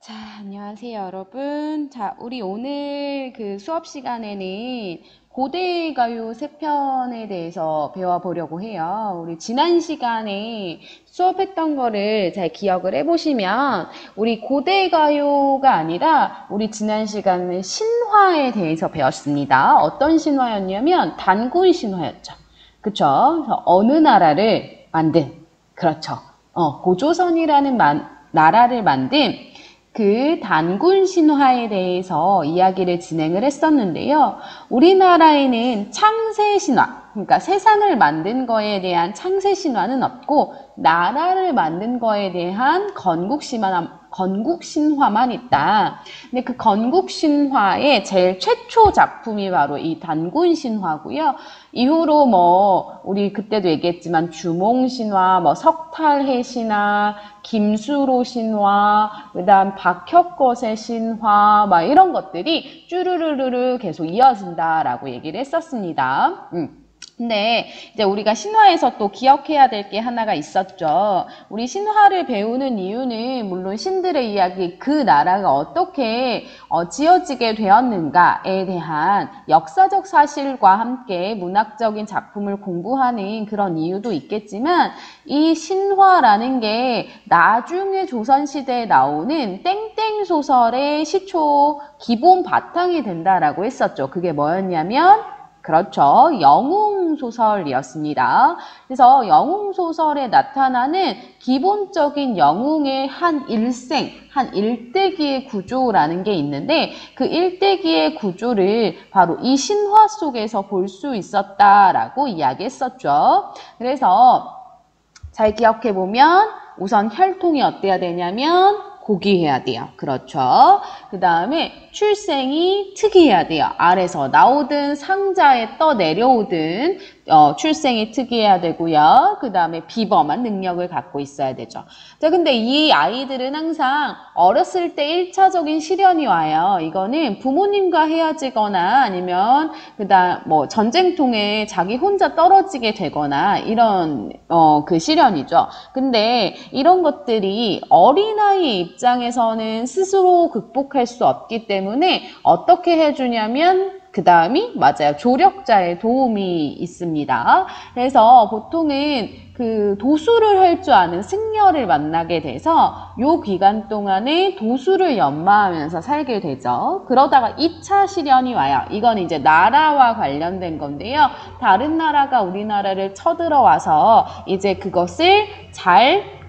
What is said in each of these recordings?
자, 안녕하세요, 여러분. 자, 우리 오늘 그 수업 시간에는 고대가요 세 편에 대해서 배워보려고 해요. 우리 지난 시간에 수업했던 거를 잘 기억을 해보시면, 우리 고대가요가 아니라, 우리 지난 시간에 신화에 대해서 배웠습니다. 어떤 신화였냐면, 단군 신화였죠. 그쵸? 그래서 어느 나라를 만든, 그렇죠. 고조선이라는 나라를 만든 그 단군 신화에 대해서 이야기를 진행을 했었는데요. 우리나라에는 창세 신화, 그러니까 세상을 만든 거에 대한 창세 신화는 없고 나라를 만든 거에 대한 건국 신화만 있다. 근데 그 건국 신화의 제일 최초 작품이 바로 이 단군 신화고요. 이후로 우리 그때도 얘기했지만 주몽 신화, 석탈해 신화, 김수로 신화, 그다음 박혁거세 신화, 이런 것들이 쭈루루루루 계속 이어진다라고 얘기를 했었습니다. 근데 이제 우리가 신화에서 또 기억해야 될 게 하나가 있었죠. 우리 신화를 배우는 이유는 물론 신들의 이야기, 그 나라가 어떻게 지어지게 되었는가에 대한 역사적 사실과 함께 문학적인 작품을 공부하는 그런 이유도 있겠지만 이 신화라는 게 나중에 조선시대에 나오는 땡땡 소설의 시초 기본 바탕이 된다라고 했었죠. 그게 뭐였냐면 그렇죠. 영웅소설이었습니다. 그래서 영웅소설에 나타나는 기본적인 영웅의 한 일생, 한 일대기의 구조라는 게 있는데 그 일대기의 구조를 바로 이 신화 속에서 볼 수 있었다라고 이야기했었죠. 그래서 잘 기억해보면 우선 혈통이 어때야 되냐면 고귀해야 돼요. 그렇죠. 그 다음에 출생이 특이해야 돼요. 알에서 나오든 상자에 떠 내려오든 출생이 특이해야 되고요. 그 다음에 비범한 능력을 갖고 있어야 되죠. 자, 근데 이 아이들은 항상 어렸을 때 1차적인 시련이 와요. 이거는 부모님과 헤어지거나 아니면 그다음 전쟁통에 자기 혼자 떨어지게 되거나 이런 그 시련이죠. 근데 이런 것들이 어린아이 입장에서는 스스로 극복할 수 없기 때문에 어떻게 해주냐면 그 다음이 맞아요. 조력자의 도움이 있습니다. 그래서 보통은 그 도수를 할 줄 아는 승려를 만나게 돼서 요 기간 동안에 도수를 연마하면서 살게 되죠. 그러다가 2차 시련이 와요. 이건 이제 나라와 관련된 건데요. 다른 나라가 우리나라를 쳐들어와서 이제 그것을 잘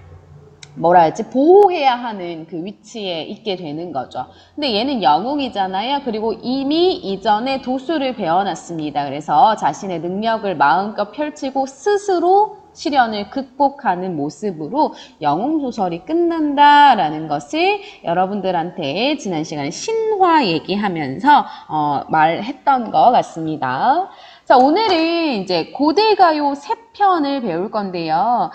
보호해야 하는 그 위치에 있게 되는 거죠. 근데 얘는 영웅이잖아요. 그리고 이미 이전에 도수를 배워놨습니다. 그래서 자신의 능력을 마음껏 펼치고 스스로 시련을 극복하는 모습으로 영웅소설이 끝난다라는 것을 여러분들한테 지난 시간에 신화 얘기하면서 말했던 것 같습니다. 자, 오늘은 이제 고대가요 3편을 배울 건데요.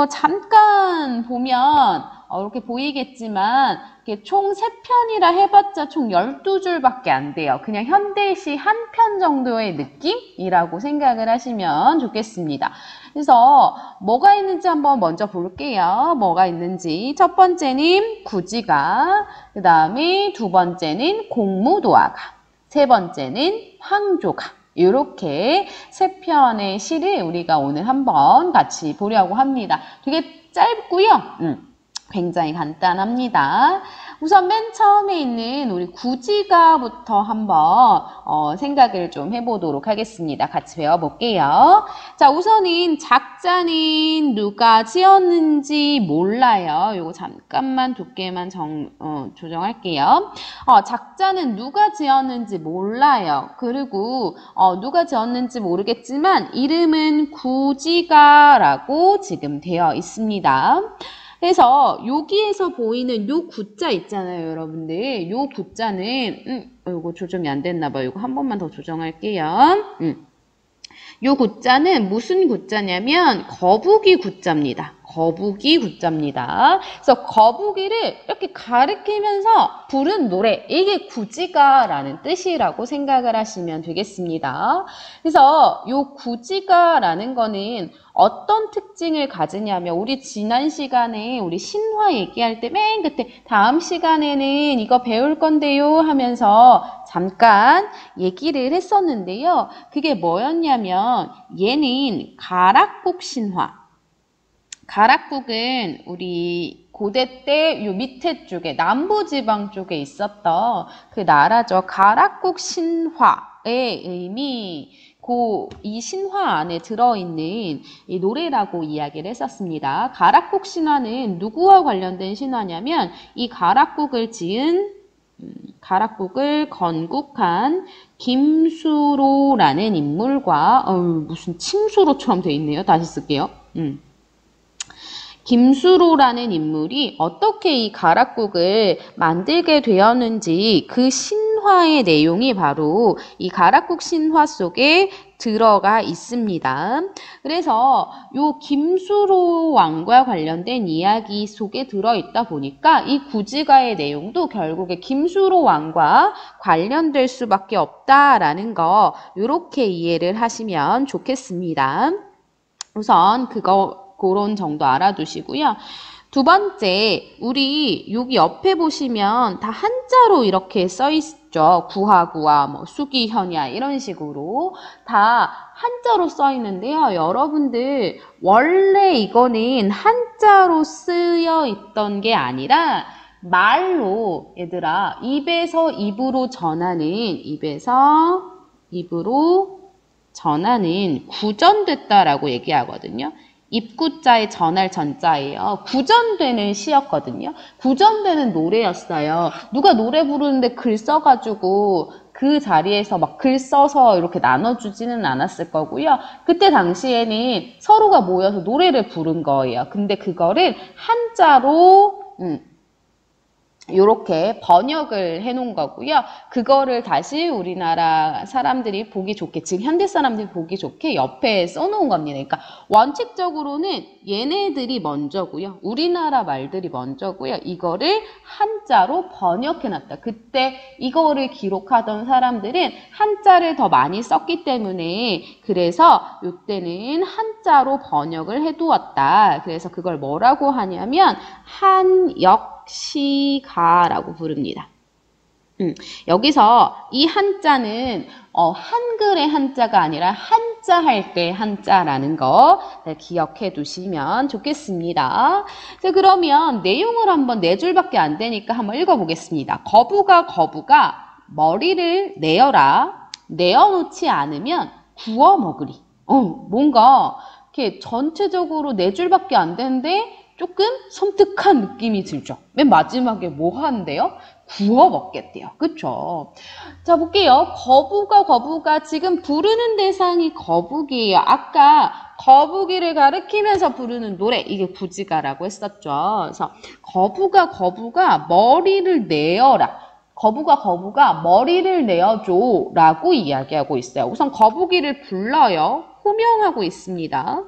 잠깐 보면 이렇게 보이겠지만 이렇게 총 3편이라 해봤자 총 12줄밖에 안 돼요. 그냥 현대시 한 편 정도의 느낌이라고 생각을 하시면 좋겠습니다. 그래서 뭐가 있는지 한번 먼저 볼게요. 뭐가 있는지. 첫 번째는 구지가, 그 다음에 두 번째는 공무도화가, 세 번째는 황조가. 이렇게 3편의 시를 우리가 오늘 한번 같이 보려고 합니다. 되게 짧고요. 굉장히 간단합니다. 우선 맨 처음에 있는 우리 구지가부터 한번 생각을 좀 해보도록 하겠습니다. 같이 배워볼게요. 자, 우선은 작자는 누가 지었는지 몰라요. 요거 잠깐만 두께만 조정할게요. 작자는 누가 지었는지 몰라요. 그리고 누가 지었는지 모르겠지만 이름은 구지가라고 지금 되어 있습니다. 그래서 여기에서 보이는 요 구자 있잖아요, 여러분들. 요 구자는 이거 조정이 안 됐나 봐요. 이거 한 번만 더 조정할게요. 요 구자는 무슨 구자냐면 거북이 구자입니다. 거북이 구자입니다. 그래서 거북이를 이렇게 가리키면서 부른 노래, 이게 구지가라는 뜻이라고 생각을 하시면 되겠습니다. 그래서 요 구지가라는 거는 어떤 특징을 가지냐면 우리 지난 시간에 우리 신화 얘기할 때 맨 끝에 다음 시간에는 이거 배울 건데요 하면서 잠깐 얘기를 했었는데요. 그게 뭐였냐면 얘는 가락국 신화. 가락국은 우리 고대 때 요 밑에 쪽에 남부지방 쪽에 있었던 그 나라죠. 가락국 신화의 의미, 이 신화 안에 들어있는 이 노래라고 이야기를 했었습니다. 가락국 신화는 누구와 관련된 신화냐면 이 가락국을 지은 가락국을 건국한 김수로라는 인물과 무슨 침수로처럼 돼 있네요. 다시 쓸게요. 김수로라는 인물이 어떻게 이 가락국을 만들게 되었는지 그 신화의 내용이 바로 이 가락국 신화 속에 들어가 있습니다. 그래서 요 김수로 왕과 관련된 이야기 속에 들어있다 보니까 이 구지가의 내용도 결국에 김수로 왕과 관련될 수밖에 없다라는 거 요렇게 이해를 하시면 좋겠습니다. 우선 그런 정도 알아두시고요. 두 번째, 우리 여기 옆에 보시면 다 한자로 이렇게 써 있죠. 구하구와 뭐 수기현야 이런 식으로 다 한자로 써 있는데요. 여러분들 원래 이거는 한자로 쓰여 있던 게 아니라 말로 얘들아 입에서 입으로 전하는 구전됐다라고 얘기하거든요. 입구자에 전할 전자예요. 구전되는 시였거든요. 구전되는 노래였어요. 누가 노래 부르는데 글 써가지고 그 자리에서 막 글 써서 이렇게 나눠주지는 않았을 거고요. 그때 당시에는 서로가 모여서 노래를 부른 거예요. 근데 그거를 한자로 요렇게 번역을 해놓은 거고요. 그거를 다시 우리나라 사람들이 보기 좋게, 즉 현대 사람들이 보기 좋게 옆에 써놓은 겁니다. 그러니까 원칙적으로는 얘네들이 먼저고요. 우리나라 말들이 먼저고요. 이거를 한자로 번역해놨다. 그때 이거를 기록하던 사람들은 한자를 더 많이 썼기 때문에 그래서 이때는 한자로 번역을 해두었다. 그래서 그걸 뭐라고 하냐면 한역시가라고 부릅니다. 여기서 이 한자는 한글의 한자가 아니라 한자 할 때 한자라는 거 기억해 두시면 좋겠습니다. 자, 그러면 내용을 한번 4줄밖에 안 되니까 한번 읽어보겠습니다. 거부가 머리를 내어라. 내어놓지 않으면 구워 먹으리. 뭔가 이렇게 전체적으로 4줄밖에 안 되는데 조금 섬뜩한 느낌이 들죠. 맨 마지막에 뭐 하는데요? 구워 먹겠대요. 그쵸? 자, 볼게요. 거부가 지금 부르는 대상이 거북이에요. 아까 거북이를 가리키면서 부르는 노래, 이게 구지가라고 했었죠. 그래서 거부가 머리를 내어라. 거부가 머리를 내어줘 라고 이야기하고 있어요. 우선 거북이를 불러요. 호명하고 있습니다.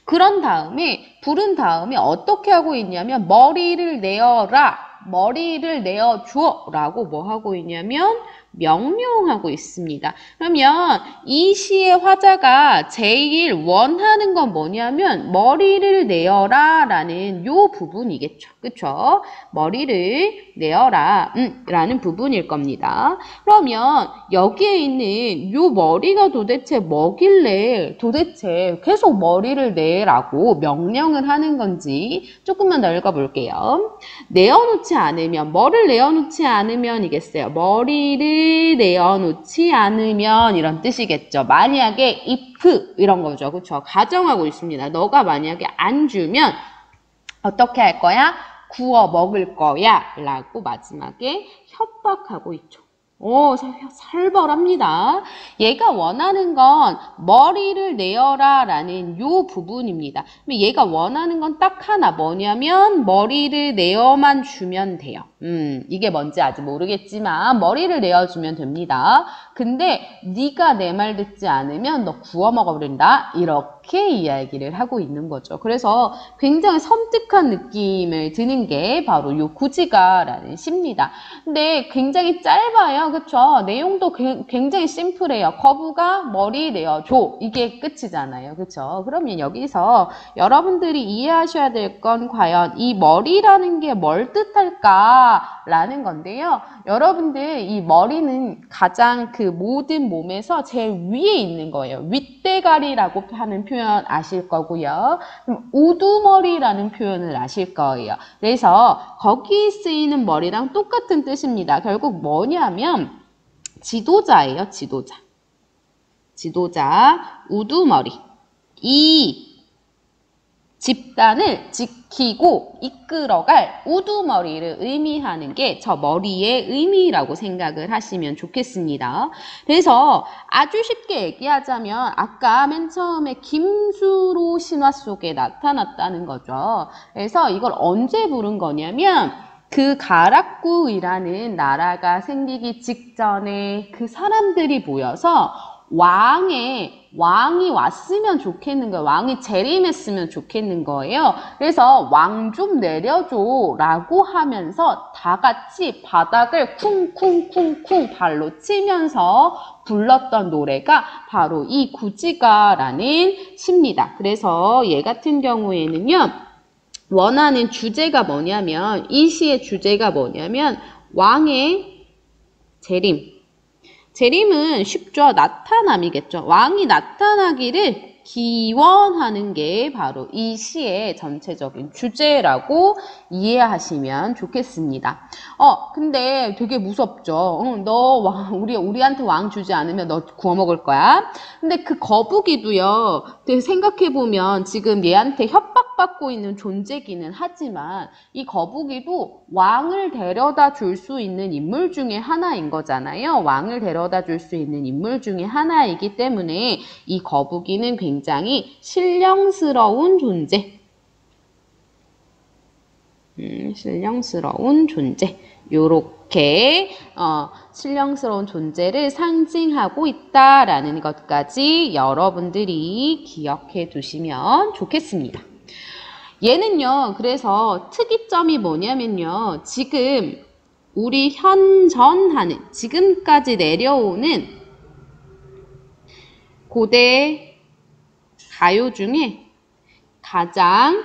그런 다음에 부른 다음에 어떻게 하고 있냐면 머리를 내어라, 머리를 내어줘 라고 뭐 하고 있냐면 명령하고 있습니다. 그러면 이 시의 화자가 제일 원하는 건 뭐냐면 머리를 내어라 라는 요 부분이겠죠. 그쵸? 머리를 내어라 라는 부분일 겁니다. 그러면 여기에 있는 요 머리가 도대체 뭐길래 도대체 계속 머리를 내라고 명령을 하는 건지 조금만 더 읽어볼게요. 내어놓지 않으면, 뭐를 내어놓지 않으면이겠어요. 머리를 내어놓지 않으면 이런 뜻이겠죠. 만약에 if 이런 거죠. 그렇죠? 가정하고 있습니다. 너가 만약에 안 주면 어떻게 할 거야? 구워 먹을 거야 라고 마지막에 협박하고 있죠. 살벌합니다. 얘가 원하는 건 머리를 내어라 라는 요 부분입니다. 얘가 원하는 건 딱 하나 뭐냐면 머리를 내어만 주면 돼요. 이게 뭔지 아직 모르겠지만 머리를 내어주면 됩니다. 근데 네가 내 말 듣지 않으면 너 구워 먹어버린다. 이렇게 이야기를 하고 있는 거죠. 그래서 굉장히 섬뜩한 느낌을 드는 게 바로 요 구지가라는 시입니다. 근데 굉장히 짧아요. 그쵸? 내용도 굉장히 심플해요. 거부가 머리 내어줘. 이게 끝이잖아요. 그쵸? 그러면 여기서 여러분들이 이해하셔야 될 건 과연 이 머리라는 게 뭘 뜻할까? 라는 건데요. 여러분들 이 머리는 가장 그 모든 몸에서 제일 위에 있는 거예요. 윗대가리라고 하는 표현 아실 거고요. 우두머리라는 표현을 아실 거예요. 그래서 거기 쓰이는 머리랑 똑같은 뜻입니다. 결국 뭐냐면 지도자예요. 지도자, 우두머리. 이 집단을 지키고 이끌어갈 우두머리를 의미하는 게 저 머리의 의미라고 생각을 하시면 좋겠습니다. 그래서 아주 쉽게 얘기하자면 아까 맨 처음에 김수로 신화 속에 나타났다는 거죠. 그래서 이걸 언제 부른 거냐면 그 가락구이라는 나라가 생기기 직전에 그 사람들이 모여서 왕이 왔으면 좋겠는 거예요. 왕이 재림했으면 좋겠는 거예요. 그래서 왕 좀 내려줘 라고 하면서 다 같이 바닥을 쿵쿵쿵쿵 발로 치면서 불렀던 노래가 바로 이 구지가라는 시입니다. 그래서 얘 같은 경우에는요. 원하는 주제가 뭐냐면 이 시의 주제가 뭐냐면 왕의 재림. 재림은 쉽죠. 나타남이겠죠. 왕이 나타나기를 기원하는 게 바로 이 시의 전체적인 주제라고 이해하시면 좋겠습니다. 근데 되게 무섭죠. 우리한테 왕 주지 않으면 너 구워 먹을 거야. 근데 그 거북이도요. 생각해보면 지금 얘한테 협박받고 있는 존재기는 하지만 이 거북이도 왕을 데려다 줄 수 있는 인물 중에 하나인 거잖아요. 왕을 데려다 줄 수 있는 인물 중에 하나이기 때문에 이 거북이는 굉장히 신령스러운 존재. 신령스러운 존재. 요렇게 신령스러운 존재를 상징하고 있다라는 것까지 여러분들이 기억해 두시면 좋겠습니다. 얘는요, 그래서 특이점이 뭐냐면요, 지금 우리 현전하는, 지금까지 내려오는 고대 가요 중에 가장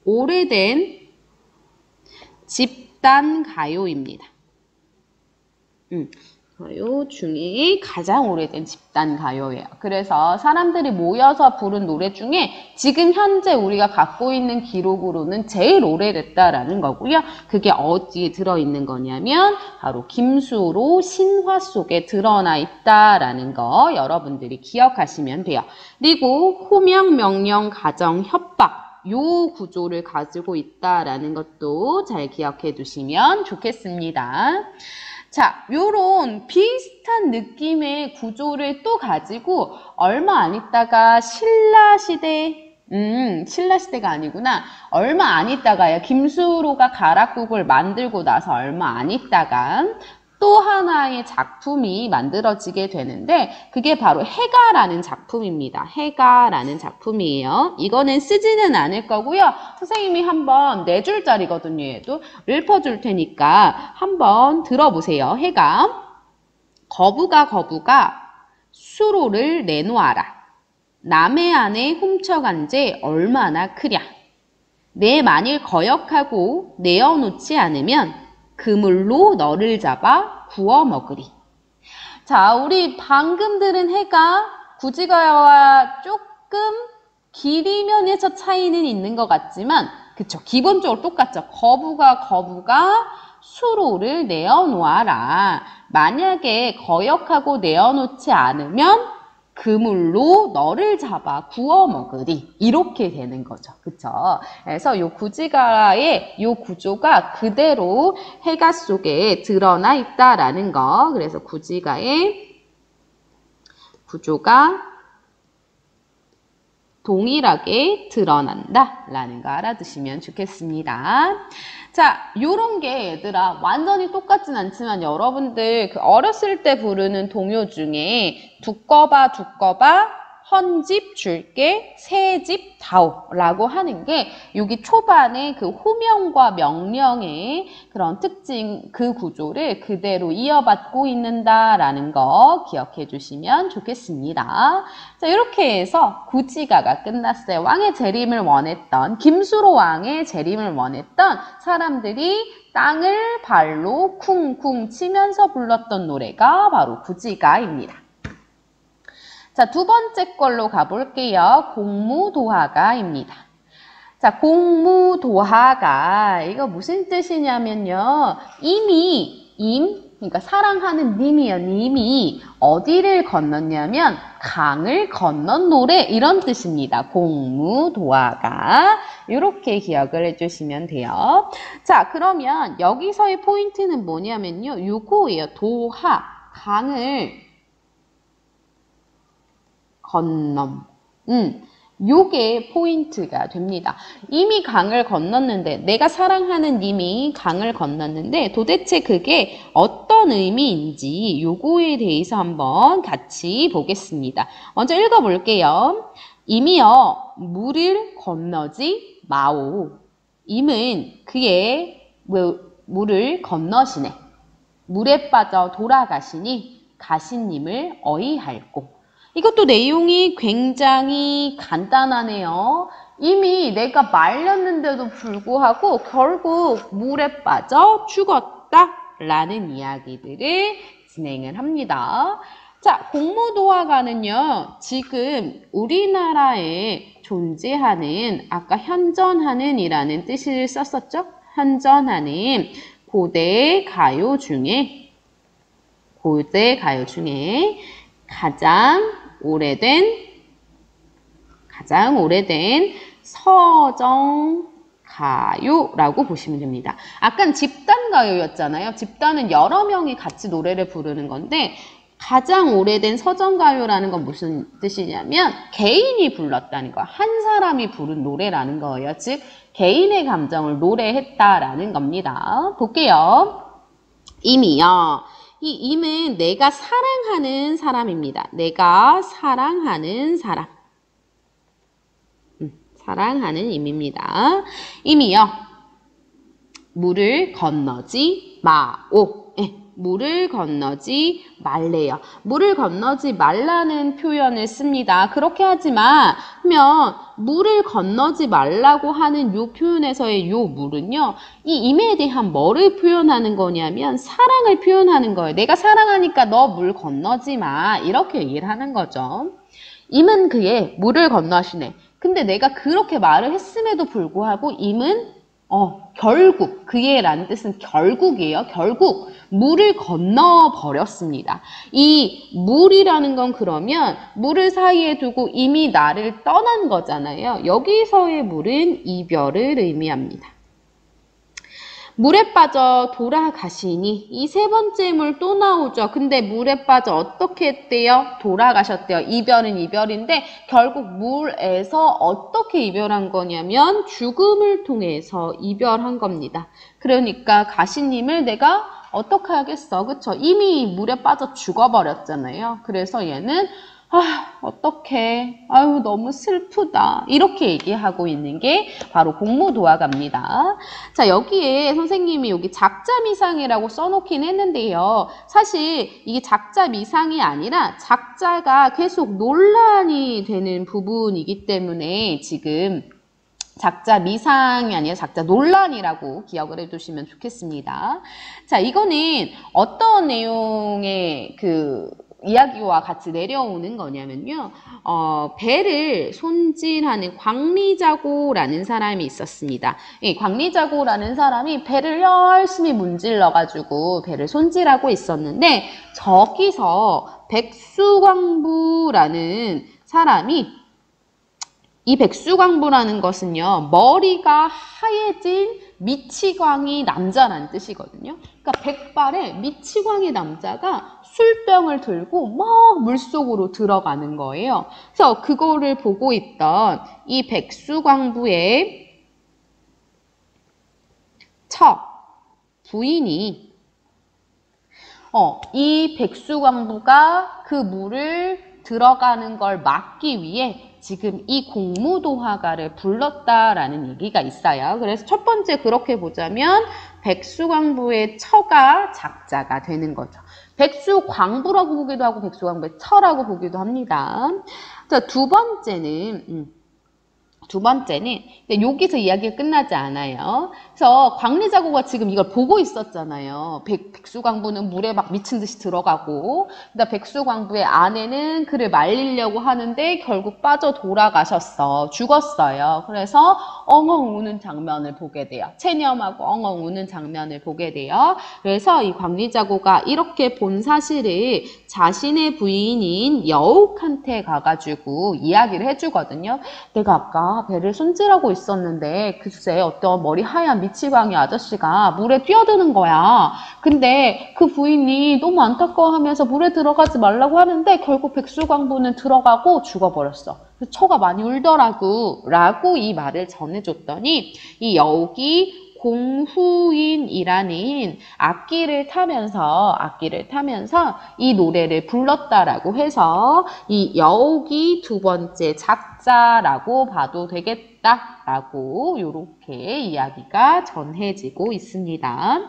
오래된 집단 가요입니다. 가요 중에 가장 오래된 집단 가요예요. 그래서 사람들이 모여서 부른 노래 중에 지금 현재 우리가 갖고 있는 기록으로는 제일 오래됐다라는 거고요. 그게 어디에 들어있는 거냐면 바로 김수로 신화 속에 드러나 있다라는 거 여러분들이 기억하시면 돼요. 그리고 호명, 명령, 가정, 협박 요 구조를 가지고 있다라는 것도 잘 기억해 두시면 좋겠습니다. 자, 요런 비슷한 느낌의 구조를 또 가지고 얼마 안 있다가 신라시대가 아니구나. 얼마 안 있다가요. 김수로가 가락국을 만들고 나서 얼마 안 있다가 또 하나의 작품이 만들어지게 되는데 그게 바로 해가라는 작품입니다. 해가라는 작품이에요. 이거는 쓰지는 않을 거고요. 선생님이 한번 4줄짜리거든요. 얘도 읊어줄 테니까 한번 들어보세요. 해가 거부가 수로를 내놓아라. 남의 안에 훔쳐간 죄 얼마나 크랴. 내 만일 거역하고 내어놓지 않으면 그물로 너를 잡아 구워 먹으리. 자, 우리 방금 들은 해가 구지가와 조금 길이면에서 차이는 있는 것 같지만 그쵸, 기본적으로 똑같죠. 거부가 수로를 내어놓아라. 만약에 거역하고 내어놓지 않으면 그물로 너를 잡아 구워 먹으리. 이렇게 되는 거죠. 그쵸? 그래서 요 구지가의 요 구조가 그대로 해가 속에 드러나 있다라는 거. 그래서 구지가의 구조가 동일하게 드러난다 라는 거 알아두시면 좋겠습니다. 자, 요런 게 얘들아 완전히 똑같진 않지만 여러분들 그 어렸을 때 부르는 동요 중에 두꺼봐 두꺼봐 헌집 줄게 새집 다오 라고 하는 게 여기 초반에 그 호명과 명령의 그런 특징 그 구조를 그대로 이어받고 있는다라는 거 기억해 주시면 좋겠습니다. 자, 이렇게 해서 구지가가 끝났어요. 왕의 재림을 원했던 김수로 왕의 재림을 원했던 사람들이 땅을 발로 쿵쿵 치면서 불렀던 노래가 바로 구지가입니다. 자, 두 번째 걸로 가볼게요. 공무도화가입니다. 자, 공무도화가 이거 무슨 뜻이냐면요. 그러니까 사랑하는 님이요. 님이 어디를 건넜냐면 강을 건넌 노래 이런 뜻입니다. 공무도화가 이렇게 기억을 해주시면 돼요. 자, 그러면 여기서의 포인트는 뭐냐면요. 요거예요. 도하, 강을 건넘. 요게 포인트가 됩니다. 이미 강을 건넜는데 내가 사랑하는 님이 강을 건넜는데 도대체 그게 어떤 의미인지 요거에 대해서 한번 같이 보겠습니다. 먼저 읽어볼게요. 임이여 물을 건너지 마오. 임은 그의 물을 건너시네. 물에 빠져 돌아가시니 가시님을 어이할꼬. 이것도 내용이 굉장히 간단하네요. 이미 내가 말렸는데도 불구하고 결국 물에 빠져 죽었다라는 이야기들을 진행을 합니다. 자, 공무도화가는요, 지금 우리나라에 존재하는 아까 현존하는이라는 뜻을 썼었죠? 현존하는 고대 가요 중에 가장 오래된 서정가요라고 보시면 됩니다. 아까 집단가요였잖아요. 집단은 여러 명이 같이 노래를 부르는 건데 가장 오래된 서정가요라는 건 무슨 뜻이냐면 개인이 불렀다는 거야. 한 사람이 부른 노래라는 거예요. 즉 개인의 감정을 노래했다라는 겁니다. 볼게요. 임이요. 이 임은 내가 사랑하는 사람입니다. 내가 사랑하는 사람. 사랑하는 임입니다. 임이요. 물을 건너지 마오. 물을 건너지 말래요. 물을 건너지 말라는 표현을 씁니다. 그렇게 하지만 물을 건너지 말라고 하는 요 표현에서의 요 물은요. 이 임에 대한 뭐를 표현하는 거냐면 사랑을 표현하는 거예요. 내가 사랑하니까 너 물 건너지 마. 이렇게 얘기를 하는 거죠. 임은 그의 물을 건너시네. 근데 내가 그렇게 말을 했음에도 불구하고 임은 결국 그의 라는 뜻은 결국이에요. 결국 물을 건너버렸습니다. 이 물이라는 건 그러면 물을 사이에 두고 이미 나를 떠난 거잖아요. 여기서의 물은 이별을 의미합니다. 물에 빠져 돌아가시니 이 세 번째 물 또 나오죠. 근데 물에 빠져 어떻게 했대요? 돌아가셨대요. 이별은 이별인데 결국 물에서 어떻게 이별한 거냐면 죽음을 통해서 이별한 겁니다. 그러니까 가시님을 내가 어떻게 하겠어? 그쵸? 이미 물에 빠져 죽어버렸잖아요. 그래서 얘는 어떡해. 아유, 너무 슬프다. 이렇게 얘기하고 있는 게 바로 공무도화가입니다. 자, 여기에 선생님이 여기 작자미상이라고 써놓긴 했는데요. 사실 이게 작자미상이 아니라 작자가 계속 논란이 되는 부분이기 때문에 지금 작자 미상이 아니라 작자 논란이라고 기억을 해두시면 좋겠습니다. 자, 이거는 어떤 내용의 이야기와 같이 내려오는 거냐면요. 배를 손질하는 광리자고라는 사람이 있었습니다. 이 광리자고라는 사람이 배를 열심히 문질러가지고 배를 손질하고 있었는데 저기서 백수광부라는 사람이 이 백수광부라는 것은요. 머리가 하얘진 미치광이 남자라는 뜻이거든요. 그러니까 백발의 미치광이 남자가 술병을 들고 막 물속으로 들어가는 거예요. 그래서 그거를 보고 있던 이 백수광부의 부인이 이 백수광부가 그 물을 들어가는 걸 막기 위해 지금 이 공무도화가를 불렀다라는 얘기가 있어요. 그래서 첫 번째 그렇게 보자면 백수광부의 처가 작자가 되는 거죠. 백수광부라고 보기도 하고 백수광부의 처라고 보기도 합니다. 자, 두 번째는 여기서 이야기가 끝나지 않아요. 그래서 광리자고가 지금 이걸 보고 있었잖아요. 백수광부는 물에 막 미친 듯이 들어가고, 그다음 백수광부의 아내는 그를 말리려고 하는데 결국 빠져 돌아가셨어. 죽었어요. 그래서 엉엉 우는 장면을 보게 돼요. 체념하고 엉엉 우는 장면을 보게 돼요. 그래서 이 광리자고가 이렇게 본 사실을 자신의 부인인 여옥한테 가가지고 이야기를 해주거든요. 내가 아까 배를 손질하고 있었는데 글쎄 어떤 머리 하얀 미치광이 아저씨가 물에 뛰어드는 거야. 근데 그 부인이 너무 안타까워하면서 물에 들어가지 말라고 하는데 결국 백수광부는 들어가고 죽어버렸어. 그래서 처가 많이 울더라고 라고 이 말을 전해줬더니 이 여옥이 공후인이라는 악기를 타면서 이 노래를 불렀다라고 해서 이 여옥이 두 번째 작자라고 봐도 되겠다라고 이렇게 이야기가 전해지고 있습니다.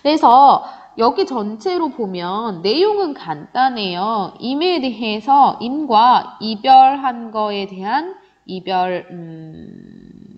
그래서 여기 전체로 보면 내용은 간단해요. 임에 대해서 임과 이별한 거에 대한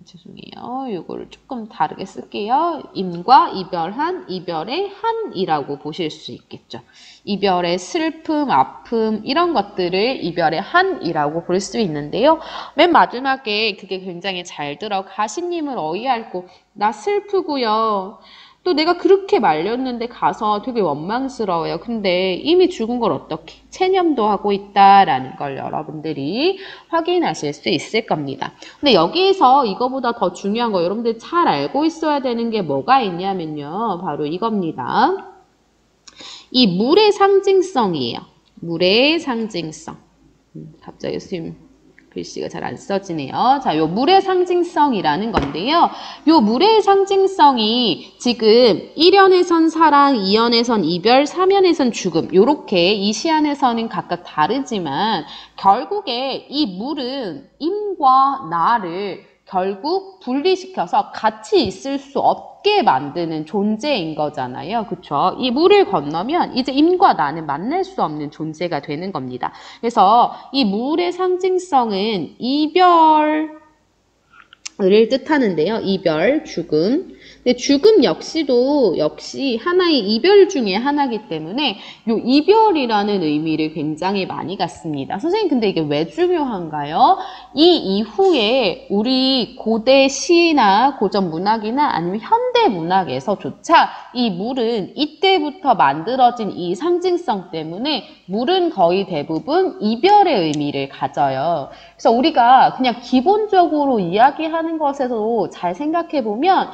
죄송해요. 이거를 조금 다르게 쓸게요. 임과 이별한, 이별의 한이라고 보실 수 있겠죠. 이별의 슬픔, 아픔 이런 것들을 이별의 한이라고 볼 수 있는데요. 맨 마지막에 그게 굉장히 잘 들어 가시님을 어이없고 나 슬프고요. 또 내가 그렇게 말렸는데 가서 되게 원망스러워요. 근데 이미 죽은 걸 어떻게 체념도 하고 있다라는 걸 여러분들이 확인하실 수 있을 겁니다. 근데 여기에서 이거보다 더 중요한 거 여러분들 잘 알고 있어야 되는 게 뭐가 있냐면요. 바로 이겁니다. 이 물의 상징성이에요. 물의 상징성. 갑자기 선생님 글씨가 잘 안 써지네요. 자, 요 물의 상징성이라는 건데요. 요 물의 상징성이 지금 1연에선 사랑, 2연에선 이별, 3연에선 죽음 요렇게 이 시안에서는 각각 다르지만 결국에 이 물은 임과 나를 결국 분리시켜서 같이 있을 수 없게 만드는 존재인 거잖아요. 그쵸? 이 물을 건너면 이제 임과 나는 만날 수 없는 존재가 되는 겁니다. 그래서 이 물의 상징성은 이별을 뜻하는데요. 이별, 죽음. 근데 죽음 역시 하나의 이별 중에 하나이기 때문에 요 이별이라는 의미를 굉장히 많이 갖습니다. 선생님 근데 이게 왜 중요한가요? 이 이후에 우리 고대 시나 고전 문학이나 아니면 현대 문학에서조차 이 물은 이때부터 만들어진 이 상징성 때문에 물은 거의 대부분 이별의 의미를 가져요. 그래서 우리가 그냥 기본적으로 이야기하는 것에서도 잘 생각해 보면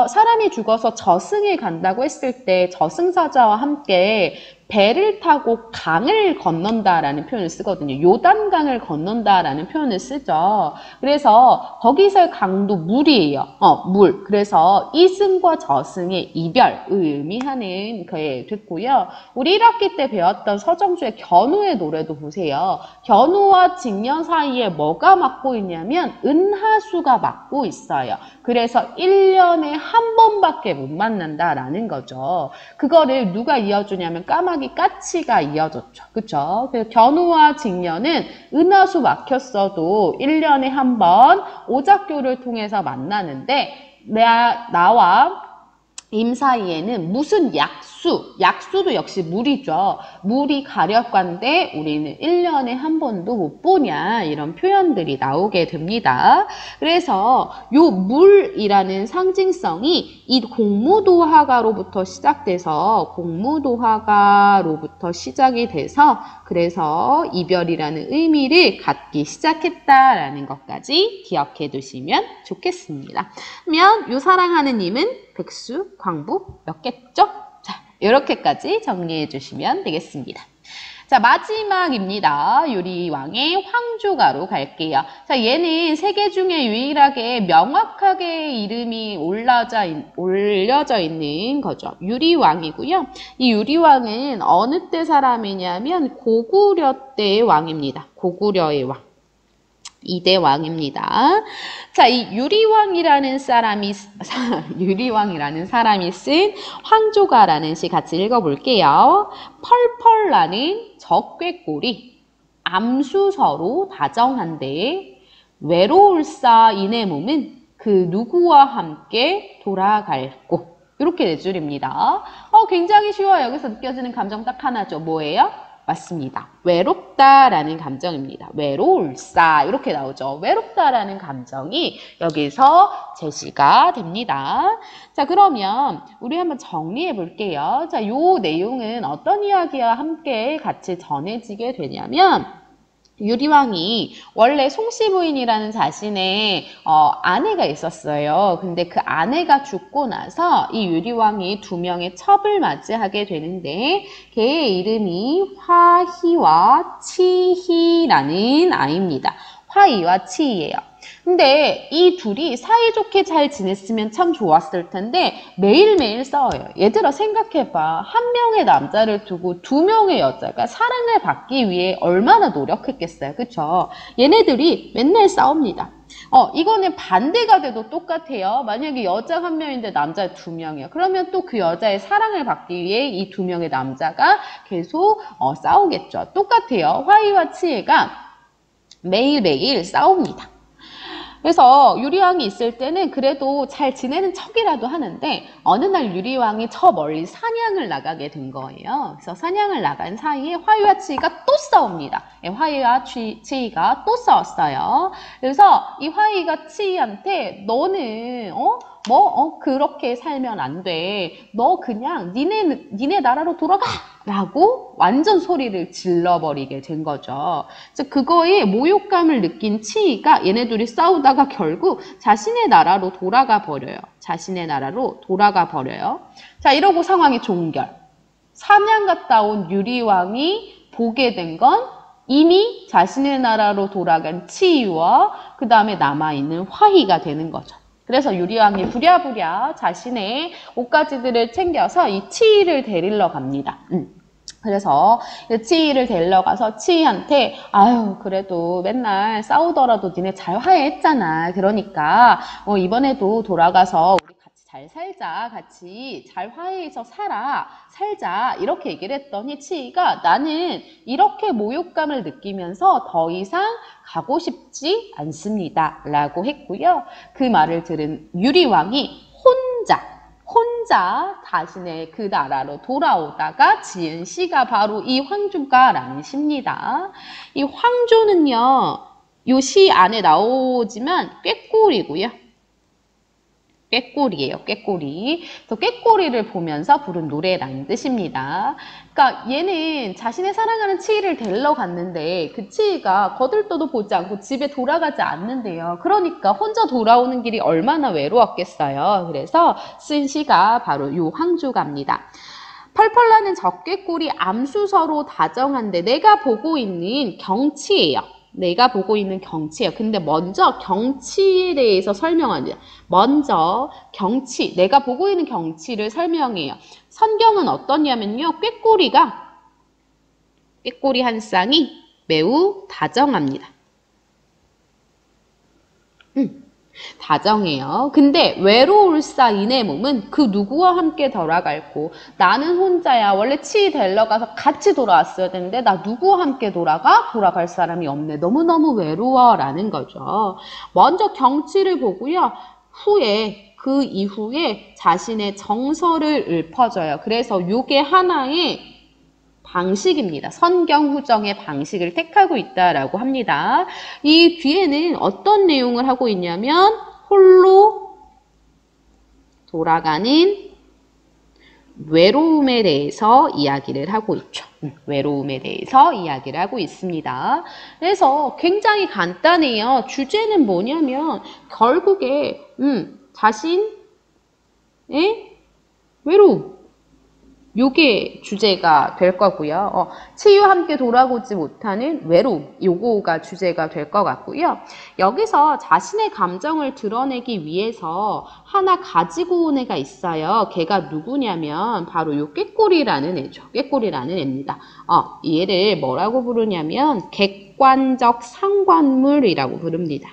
사람이 죽어서 저승에 간다고 했을 때 저승사자와 함께 배를 타고 강을 건넌다라는 표현을 쓰거든요. 요단강을 건넌다라는 표현을 쓰죠. 그래서 거기서의 강도 물이에요. 물. 그래서 이승과 저승의 이별을 의미하는 게 됐고요. 우리 1학기 때 배웠던 서정주의 견우의 노래도 보세요. 견우와 직녀 사이에 뭐가 막고 있냐면 은하수가 막고 있어요. 그래서 1년에 한 번밖에 못 만난다라는 거죠. 그거를 누가 이어주냐면 까마귀 까치가 이어줬죠. 그쵸? 그래서 견우와 직녀는 은하수 막혔어도 1년에 한 번 오작교를 통해서 만나는데 나와 임사이에는 무슨 약수도 역시 물이죠. 물이 가렵관데 우리는 1년에 한 번도 못 보냐 이런 표현들이 나오게 됩니다. 그래서 요 물이라는 상징성이 이 공무도화가로부터 시작이 돼서 그래서 이별이라는 의미를 갖기 시작했다라는 것까지 기억해 두시면 좋겠습니다. 그러면 요 사랑하는 님은 백수, 광부 몇 개죠? 자, 이렇게까지 정리해 주시면 되겠습니다. 자, 마지막입니다. 유리왕의 황조가로 갈게요. 자, 얘는 세 개 중에 유일하게 명확하게 이름이 올려져 있는 거죠. 유리왕이고요. 이 유리왕은 어느 때 사람이냐면 고구려 때의 왕입니다. 고구려의 왕. 2대 왕입니다. 자, 이 유리왕이라는 사람이 쓴 황조가라는 시 같이 읽어볼게요. 펄펄 나는 저 꾀꼬리 암수서로 다정한데 외로울사 이내 몸은 그 누구와 함께 돌아갈꼬. 이렇게 네 줄입니다. 굉장히 쉬워요. 여기서 느껴지는 감정 딱 하나죠. 뭐예요? 맞습니다. 외롭다라는 감정입니다. 외로울사 이렇게 나오죠. 외롭다라는 감정이 여기서 제시가 됩니다. 자, 그러면 우리 한번 정리해 볼게요. 자, 요 내용은 어떤 이야기와 함께 같이 전해지게 되냐면 유리왕이 원래 송시부인이라는 자신의 아내가 있었어요. 근데 그 아내가 죽고 나서 이 유리왕이 2명의 첩을 맞이하게 되는데 걔의 이름이 화희와 치희라는 아이입니다. 화희와 치희예요. 근데 이 둘이 사이좋게 잘 지냈으면 참 좋았을 텐데 매일매일 싸워요. 얘들아 생각해봐. 한 명의 남자를 두고 2명의 여자가 사랑을 받기 위해 얼마나 노력했겠어요. 그쵸? 얘네들이 맨날 싸웁니다. 이거는 반대가 돼도 똑같아요. 만약에 여자 1명인데 남자 2명이에요. 그러면 또 그 여자의 사랑을 받기 위해 이 2명의 남자가 계속 싸우겠죠. 똑같아요. 화희와 치희가 매일매일 싸웁니다. 그래서 유리왕이 있을 때는 그래도 잘 지내는 척이라도 하는데 어느 날 유리왕이 저 멀리 사냥을 나가게 된 거예요. 그래서 사냥을 나간 사이에 화희와 치희가 또 싸웁니다. 화희와 치희가 또 싸웠어요. 그래서 이 화희가 치희한테 너는 그렇게 살면 안 돼. 너 그냥 니네 나라로 돌아가! 라고 완전 소리를 질러버리게 된 거죠. 그거에 모욕감을 느낀 치희가 얘네 둘이 싸우다가 결국 자신의 나라로 돌아가 버려요. 자, 이러고 상황이 종결. 사냥 갔다 온 유리왕이 보게 된 건 이미 자신의 나라로 돌아간 치희와 그 다음에 남아있는 화희가 되는 거죠. 그래서 유리왕이 부랴부랴 자신의 옷가지들을 챙겨서 이 치희를 데리러 갑니다. 그래서 치희를 데리러 가서 치희한테 아유 그래도 맨날 싸우더라도 니네 잘 화해했잖아. 그러니까 이번에도 돌아가서 우리 같이 잘 살자. 같이 잘 화해해서 살자. 이렇게 얘기를 했더니 치희가 나는 이렇게 모욕감을 느끼면서 더 이상 가고 싶지 않습니다. 라고 했고요. 그 말을 들은 유리왕이 혼자 자신의 그 나라로 돌아오다가 지은 시가 바로 이 황조가라는 시입니다. 이 황조는요, 이 시 안에 나오지만 꾀꼬리고요. 꾀꼬리예요, 꾀꼬리. 그래서 꾀꼬리를 보면서 부른 노래라는 뜻입니다. 그러니까 얘는 자신의 사랑하는 치희를 데리러 갔는데 그 치희가 거들떠도 보지 않고 집에 돌아가지 않는데요. 그러니까 혼자 돌아오는 길이 얼마나 외로웠겠어요. 그래서 쓴 시가 바로 요 황조가입니다. 펄펄 나는 적꾀꼬리 암수서로 다정한데 내가 보고 있는 경치예요. 근데 먼저 경치에 대해서 설명합니다. 먼저 경치, 내가 보고 있는 경치를 설명해요. 선경은 어떠냐면요. 꾀꼬리 한 쌍이 매우 다정합니다. 다정해요. 근데 외로울사 이내 몸은 그 누구와 함께 돌아갈고 나는 혼자야. 원래 치희 데리러 가서 같이 돌아왔어야 되는데 나 누구와 함께 돌아갈 사람이 없네. 너무너무 외로워 라는 거죠. 먼저 경치를 보고요. 후에 그 이후에 자신의 정서를 읊어줘요. 그래서 이게 하나의 방식입니다. 선경후정의 방식을 택하고 있다라고 합니다. 이 뒤에는 어떤 내용을 하고 있냐면 홀로 돌아가는 외로움에 대해서 이야기를 하고 있죠. 외로움에 대해서 이야기를 하고 있습니다. 그래서 굉장히 간단해요. 주제는 뭐냐면 결국에 자신의 외로움. 요게 주제가 될 거고요. 치유와 함께 돌아오지 못하는 외로움, 요거가 주제가 될 것 같고요. 여기서 자신의 감정을 드러내기 위해서 하나 가지고 온 애가 있어요. 걔가 누구냐면 바로 요 꾀꼬리라는 애죠. 꾀꼬리라는 애입니다. 이 애를 뭐라고 부르냐면 객관적 상관물이라고 부릅니다.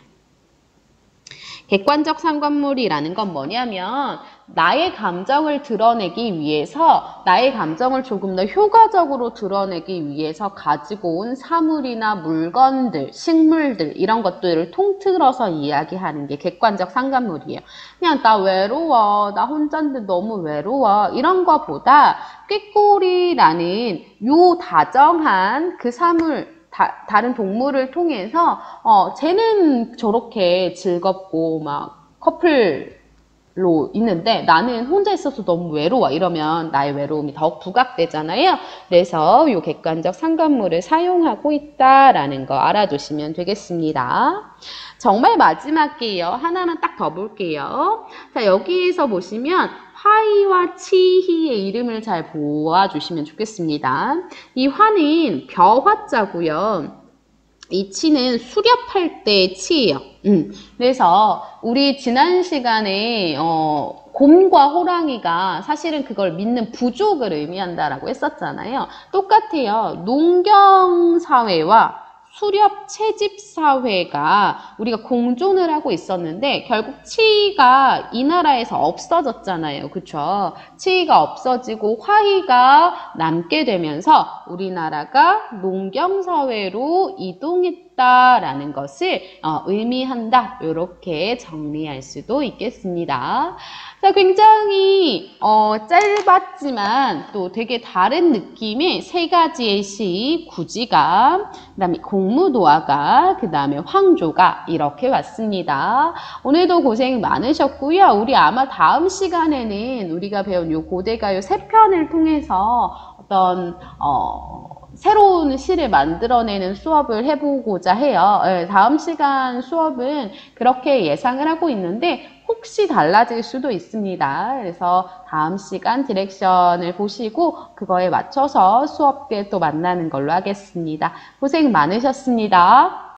객관적 상관물이라는 건 뭐냐면 나의 감정을 드러내기 위해서 나의 감정을 조금 더 효과적으로 드러내기 위해서 가지고 온 사물이나 물건들, 식물들 이런 것들을 통틀어서 이야기하는 게 객관적 상관물이에요. 그냥 나 외로워, 나 혼자인데 너무 외로워 이런 거보다 꾀꼬리라는 요 다정한 그 사물 다른 동물을 통해서 쟤는 저렇게 즐겁고 막 커플로 있는데 나는 혼자 있어서 너무 외로워 이러면 나의 외로움이 더욱 부각되잖아요. 그래서 이 객관적 상관물을 사용하고 있다라는 거 알아두시면 되겠습니다. 정말 마지막이에요. 하나만 딱 더 볼게요. 자, 여기에서 보시면 화이와 치희의 이름을 잘 보아주시면 좋겠습니다. 이 화는 벼화자고요. 이 치는 수렵할 때의 치예요. 그래서 우리 지난 시간에 곰과 호랑이가 사실은 그걸 믿는 부족을 의미한다라고 했었잖아요. 똑같아요. 농경사회와 수렵 채집사회가 우리가 공존을 하고 있었는데 결국 치이가 이 나라에서 없어졌잖아요. 그쵸? 치이가 없어지고 화이가 남게 되면서 우리나라가 농경사회로 이동했다라는 것을 의미한다. 이렇게 정리할 수도 있겠습니다. 자, 굉장히 짧았지만 또 되게 다른 느낌의 세 가지의 시, 구지가, 그 다음에 공무도화가, 그 다음에 황조가 이렇게 왔습니다. 오늘도 고생 많으셨고요. 우리 아마 다음 시간에는 우리가 배운 요 고대가요 3편을 통해서 어떤 새로운 시를 만들어내는 수업을 해보고자 해요. 다음 시간 수업은 그렇게 예상을 하고 있는데 혹시 달라질 수도 있습니다. 그래서 다음 시간 디렉션을 보시고 그거에 맞춰서 수업 때 또 만나는 걸로 하겠습니다. 고생 많으셨습니다.